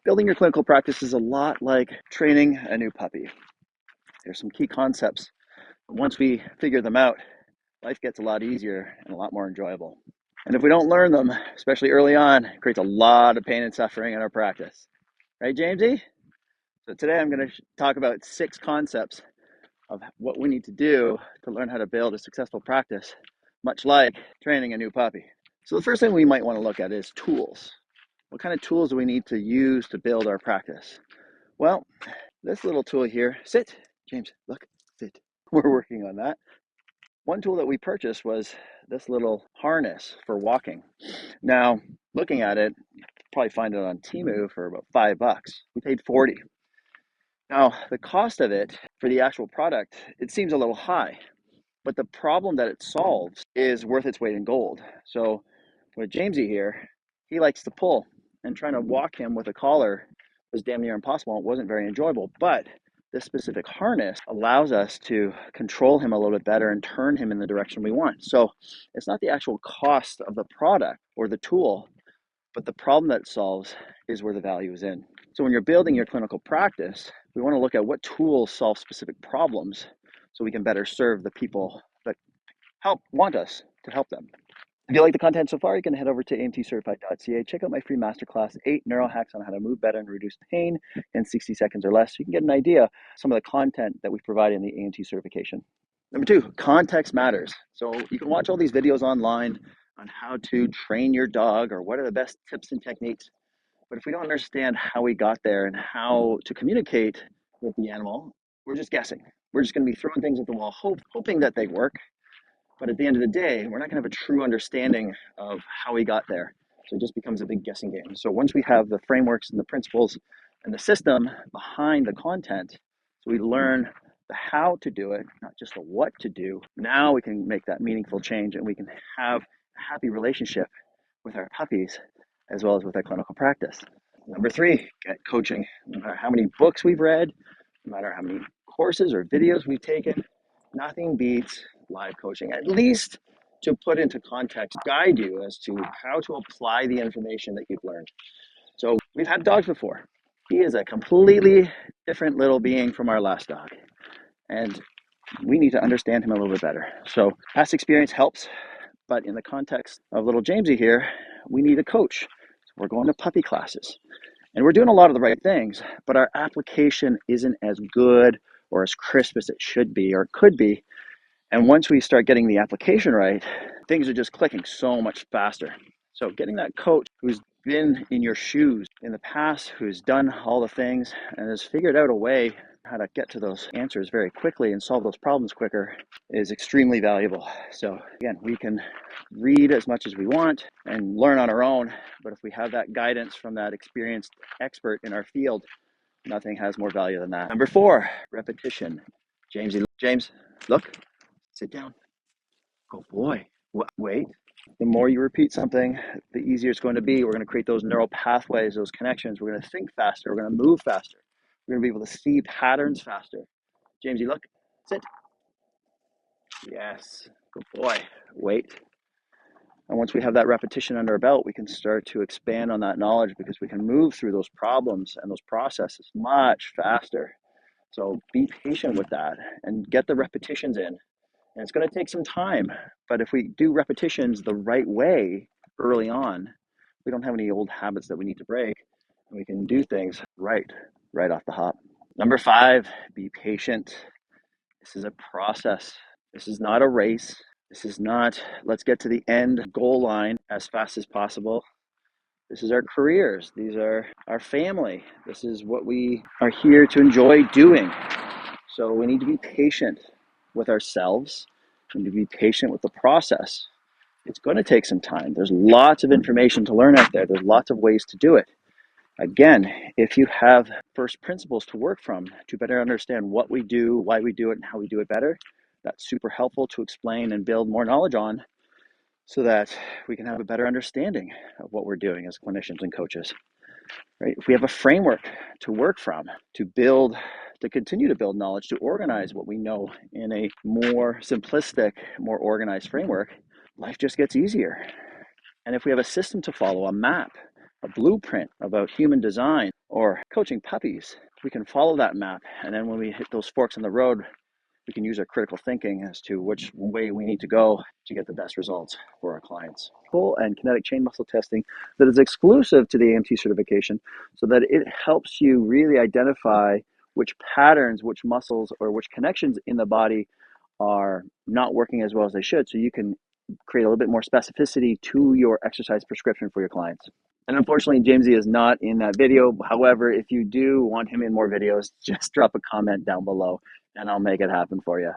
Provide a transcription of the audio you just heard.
Building your clinical practice is a lot like training a new puppy. There's some key concepts. Once we figure them out, life gets a lot easier and a lot more enjoyable. And if we don't learn them, especially early on, it creates a lot of pain and suffering in our practice. Right, Jamesy? So today I'm going to talk about 6 concepts of what we need to do to learn how to build a successful practice, much like training a new puppy. So the first thing we might want to look at is tools. What kind of tools do we need to use to build our practice? Well, this little tool here, sit, James, look, sit. We're working on that. One tool that we purchased was this little harness for walking. Now, looking at it, you probably find it on Temu for about $5. We paid 40. Now, the cost of it for the actual product, it seems a little high, but the problem that it solves is worth its weight in gold. So with Jamesy here, he likes to pull, and trying to walk him with a collar was damn near impossible. It wasn't very enjoyable, but this specific harness allows us to control him a little bit better and turn him in the direction we want. So it's not the actual cost of the product or the tool, but the problem that it solves is where the value is in. So when you're building your clinical practice, we want to look at what tools solve specific problems so we can better serve the people that want us to help them. If you like the content so far, you can head over to amtcertified.ca. Check out my free masterclass, 8 neuro hacks on how to move better and reduce pain in 60 seconds or less. So you can get an idea of some of the content that we provide in the AMT certification. Number 2, context matters. So you can watch all these videos online on how to train your dog or what are the best tips and techniques. But if we don't understand how we got there and how to communicate with the animal, we're just guessing. We're just going to be throwing things at the wall, hoping that they work. But at the end of the day, we're not going to have a true understanding of how we got there. So it just becomes a big guessing game. So once we have the frameworks and the principles and the system behind the content, so we learn the how to do it, not just the what to do, now we can make that meaningful change and we can have a happy relationship with our puppies as well as with our clinical practice. Number 3, get coaching. No matter how many books we've read, no matter how many courses or videos we've taken, nothing beats live coaching, at least to put into context, guide you as to how to apply the information that you've learned. So we've had dogs before. He is a completely different little being from our last dog. And we need to understand him a little bit better. So past experience helps, but in the context of little Jamesy here, we need a coach. So we're going to puppy classes. And we're doing a lot of the right things, but our application isn't as good or as crisp as it should be or could be. And once we start getting the application right, things are just clicking so much faster. So getting that coach who's been in your shoes in the past, who's done all the things and has figured out a way how to get to those answers very quickly and solve those problems quicker is extremely valuable. So again, we can read as much as we want and learn on our own, but if we have that guidance from that experienced expert in our field, nothing has more value than that. Number 4, repetition. James, look. Sit down. Good boy. Wait. The more you repeat something, the easier it's going to be. We're going to create those neural pathways, those connections. We're going to think faster. We're going to move faster. We're going to be able to see patterns faster. Jamesy, look. Sit. Yes. Good boy. Wait. And once we have that repetition under our belt, we can start to expand on that knowledge because we can move through those problems and those processes much faster. So be patient with that and get the repetitions in. And it's going to take some time, but if we do repetitions the right way early on, we don't have any old habits that we need to break, and we can do things right off the hop. Number 5, be patient. This is a process. This is not a race. This is not, let's get to the end goal line as fast as possible. This is our careers. These are our family. This is what we are here to enjoy doing. So we need to be patient with ourselves. We need to be patient with the process. It's going to take some time. There's lots of information to learn out there. There's lots of ways to do it. Again, if you have first principles to work from to better understand what we do, why we do it, and how we do it better, that's super helpful to explain and build more knowledge on so that we can have a better understanding of what we're doing as clinicians and coaches. Right? If we have a framework to work from, to continue to build knowledge, to organize what we know in a more simplistic, more organized framework, life just gets easier. And if we have a system to follow, a map, a blueprint about human design, or coaching puppies, we can follow that map. And then when we hit those forks in the road, we can use our critical thinking as to which way we need to go to get the best results for our clients. Full and kinetic chain muscle testing that is exclusive to the AMT certification, so that it helps you really identify which patterns, which muscles, or which connections in the body are not working as well as they should, so you can create a little bit more specificity to your exercise prescription for your clients. And unfortunately, Jamesy is not in that video. However, if you do want him in more videos, just drop a comment down below and I'll make it happen for you.